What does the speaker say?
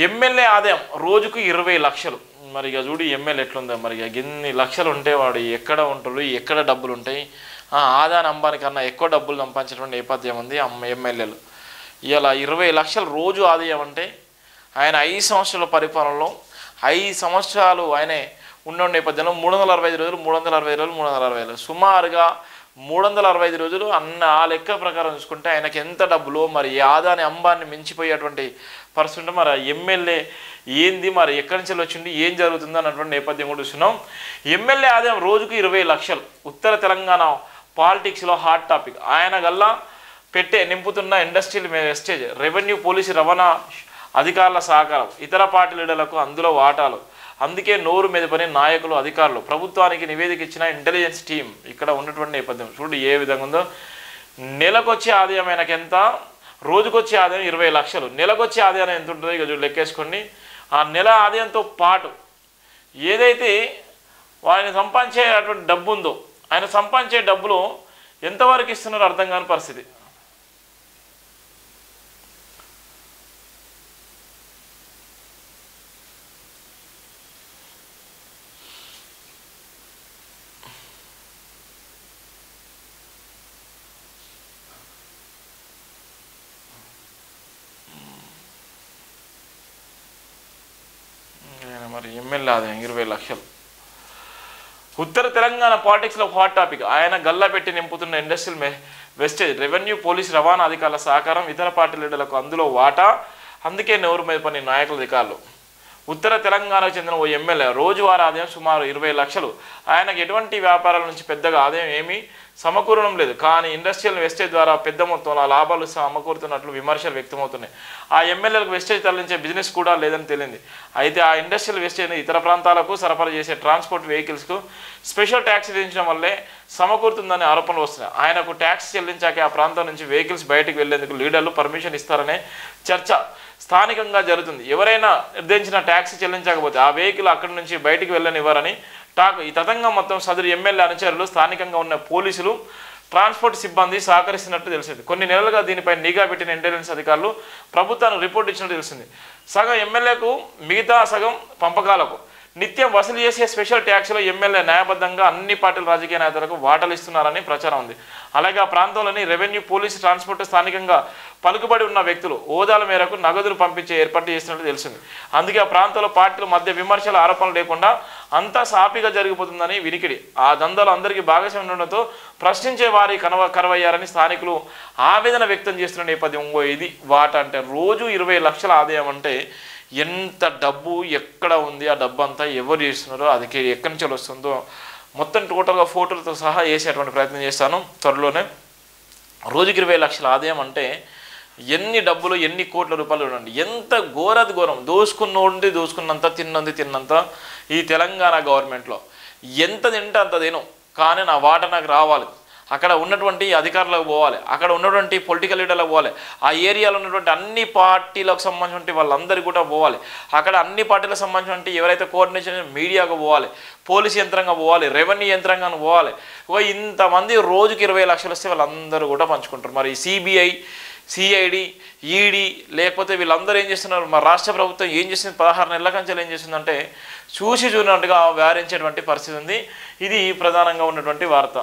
MLA ఆదాయం రోజుకు 20 లక్షలు. మరి ఇక చూడు ఎమ్మెల్యే ఎట్లుందో. మరి ఇక ఎన్ని లక్షలు ఉంటే వాడు ఎక్కడ ఉంటాడు, ఎక్కడ డబ్బులు ఉంటాయి. ఆదాని అంబానీ కన్నా ఎక్కువ డబ్బులు సంపాదించినటువంటి నేపథ్యం ఉంది ఎమ్మెల్యేలు. ఇలా 20 లక్షలు రోజు ఆదాయం అంటే ఆయన 5 సంవత్సరాల పరిపాలనలో 5 సంవత్సరాలు ఆయనే ఉన్న నేపథ్యంలో 365 రోజులు 365 రోజులు 365 సుమారుగా 365 రోజులు ఆ లెక్క ప్రకారం చూసుకుంటే ఆయనకి ఎంత డబ్బులు మరి ఆదాని అంబాన్ని మించిపోయేటువంటి పరిస్థితి. మరి ఎమ్మెల్యే ఏంది, మరి ఎక్కడి నుంచి వచ్చింది, ఏం జరుగుతుందో అన్నటువంటి నేపథ్యం కూడా చూస్తున్నాం. ఎమ్మెల్యే ఆదాయం రోజుకు 20 లక్షలు. ఉత్తర తెలంగాణ పాలిటిక్స్లో హాట్ టాపిక్. ఆయన గల్లా నింపుతున్న ఇండస్ట్రియల్ వెస్టేజ్, రెవెన్యూ, పోలీసు, రవాణా అధికారుల సహకారం, ఇతర పార్టీ లీడర్లకు అందులో వాటాలు. అందుకే నోరు మీద పని నాయకులు, అధికారులు. ప్రభుత్వానికి నివేదిక ఇచ్చిన ఇంటెలిజెన్స్ టీం. ఇక్కడ ఉన్నటువంటి నేపథ్యం చూడు ఏ విధంగా ఉందో. నెలకొచ్చే ఆదాయం ఆయనకి ఎంత, రోజుకొచ్చే ఆదాయం 20 లక్షలు. నెలకొచ్చే ఆదాయం ఎంత ఉంటుందో ఇక చూడు లెక్కేసుకోండి. ఆ నెల ఆదాయంతో పాటు ఏదైతే ఆయన సంపాదించేటువంటి డబ్బు ఉందో, ఆయన సంపాదించే డబ్బులు ఎంతవరకు ఇస్తున్నారో అర్థం కాని పరిస్థితి. మరి ఎమ్మెల్యే ఆదాయం 20 లక్షలు. ఉత్తర తెలంగాణ పాలిటిక్స్లో హాట్ టాపిక్. ఆయన గల్లా పెట్టి నింపుతున్న ఇండస్ట్రియల్ వెస్టేజ్, రెవెన్యూ, పోలీసు, రవాణా అధికారుల సహకారం, ఇతర పార్టీ లీడర్లకు అందులో వాటా. అందుకే నోరు మీద పని నాయకుల అధికారులు. ఉత్తర తెలంగాణకు చెందిన ఓ ఎమ్మెల్యే రోజువారీ ఆదాయం సుమారు 20 లక్షలు. ఆయనకు ఎటువంటి వ్యాపారాల నుంచి పెద్దగా ఆదాయం ఏమీ సమకూరడం లేదు. కానీ ఇండస్ట్రియల్ వెస్టేజ్ ద్వారా పెద్ద మొత్తంలో లాభాలు సమకూరుతున్నట్లు విమర్శలు వ్యక్తమవుతున్నాయి. ఆ ఎమ్మెల్యేలకు వెస్టేజ్ తరలించే బిజినెస్ కూడా లేదని తేలింది. అయితే ఆ ఇండస్ట్రియల్ వెస్టేజ్ని ఇతర ప్రాంతాలకు సరఫరా చేసే ట్రాన్స్పోర్ట్ వెహికల్స్కు స్పెషల్ ట్యాక్స్ విధించడం వల్లే సమకూరుతుందనే ఆరోపణలు వస్తున్నాయి. ఆయనకు ట్యాక్స్ చెల్లించాకే ఆ ప్రాంతం నుంచి వెహికల్స్ బయటకు వెళ్లేందుకు లీడర్లు పర్మిషన్ ఇస్తారనే చర్చ స్థానికంగా జరుగుతుంది. ఎవరైనా నిర్దేశించిన ట్యాక్స్ చెల్లించకపోతే ఆ వెహికల్ అక్కడి నుంచి బయటికి వెళ్ళనివ్వరని టాక్. ఈ తతంగం మొత్తం సదరు ఎమ్మెల్యే అనుచరులు, స్థానికంగా ఉన్న పోలీసులు, ట్రాన్స్పోర్ట్ సిబ్బంది సహకరిస్తున్నట్టు తెలిసింది. కొన్ని నెలలుగా దీనిపై నిఘా పెట్టిన ఇంటెలిజెన్స్ అధికారులు ప్రభుత్వానికి రిపోర్ట్ ఇచ్చినట్టు తెలిసింది. సగం ఎమ్మెల్యేకు, మిగతా సగం పంపకాలకు నిత్యం వసూలు చేసే స్పెషల్ ట్యాక్స్లో ఎమ్మెల్యే న్యాయబద్ధంగా అన్ని పార్టీల రాజకీయ నేతలకు వాటాలు ఇస్తున్నారని ప్రచారం ఉంది. అలాగే ఆ ప్రాంతంలోని రెవెన్యూ, పోలీసు, ట్రాన్స్పోర్ట్ స్థానికంగా పలుకుబడి ఉన్న వ్యక్తులు హోదాల మేరకు నగదులు పంపించే ఏర్పాటు చేసినట్టు తెలిసింది. అందుకే ఆ ప్రాంతంలో పార్టీల మధ్య విమర్శల ఆరోపణలు లేకుండా అంతా సాఫీగా జరిగిపోతుందని వినికిడి. ఆ దందాలు అందరికీ భాగస్వామ్యం ఉండడంతో ప్రశ్నించే వారి కరవయ్యారని స్థానికులు ఆవేదన వ్యక్తం చేస్తున్న నేపథ్యం. ఇది వాటా అంటే రోజు 20 లక్షల ఆదాయం అంటే ఎంత డబ్బు, ఎక్కడ ఉంది ఆ డబ్బు అంతా, ఎవరు చేస్తున్నారో, అది ఎక్కడి నుంచి వస్తుందో మొత్తం టోటల్గా ఫోటోలతో సహా వేసేటువంటి ప్రయత్నం చేస్తాను త్వరలోనే. రోజుకి 20 లక్షల ఆదాయం అంటే ఎన్ని డబ్బులు, ఎన్ని కోట్ల రూపాయలు చూడండి. ఎంత ఘోరం. దోసుకున్నంత తిన్నంత ఈ తెలంగాణ గవర్నమెంట్లో ఎంత తింటే అంత తిను, కానీ నా వాటా నాకు రావాలి. అక్కడ ఉన్నటువంటి అధికారులకు పోవాలి, అక్కడ ఉన్నటువంటి పొలిటికల్ లీడర్లకు పోవాలి, ఆ ఏరియాలో ఉన్నటువంటి అన్ని పార్టీలకు సంబంధించిన వాళ్ళందరికీ కూడా పోవాలి, అక్కడ అన్ని పార్టీలకు సంబంధించిన ఎవరైతే కోఆర్డినేషన్ మీడియాకు పోవాలి, పోలీసు యంత్రాంగం పోవాలి, రెవెన్యూ యంత్రాంగాన్ని పోవాలి. ఇంతమంది రోజుకి 20 లక్షలు వస్తే వాళ్ళందరూ కూడా పంచుకుంటారు. మరి సిబిఐ, సిఐడి, ఈడీ లేకపోతే వీళ్ళందరూ ఏం చేస్తున్నారు, మా రాష్ట్ర ప్రభుత్వం ఏం చేస్తుంది, 16 నెలల కంచెలు ఏం చేస్తుందంటే చూసినట్టుగా వ్యవహరించేటువంటి పరిస్థితి ఉంది. ఇది ప్రధానంగా ఉన్నటువంటి వార్త.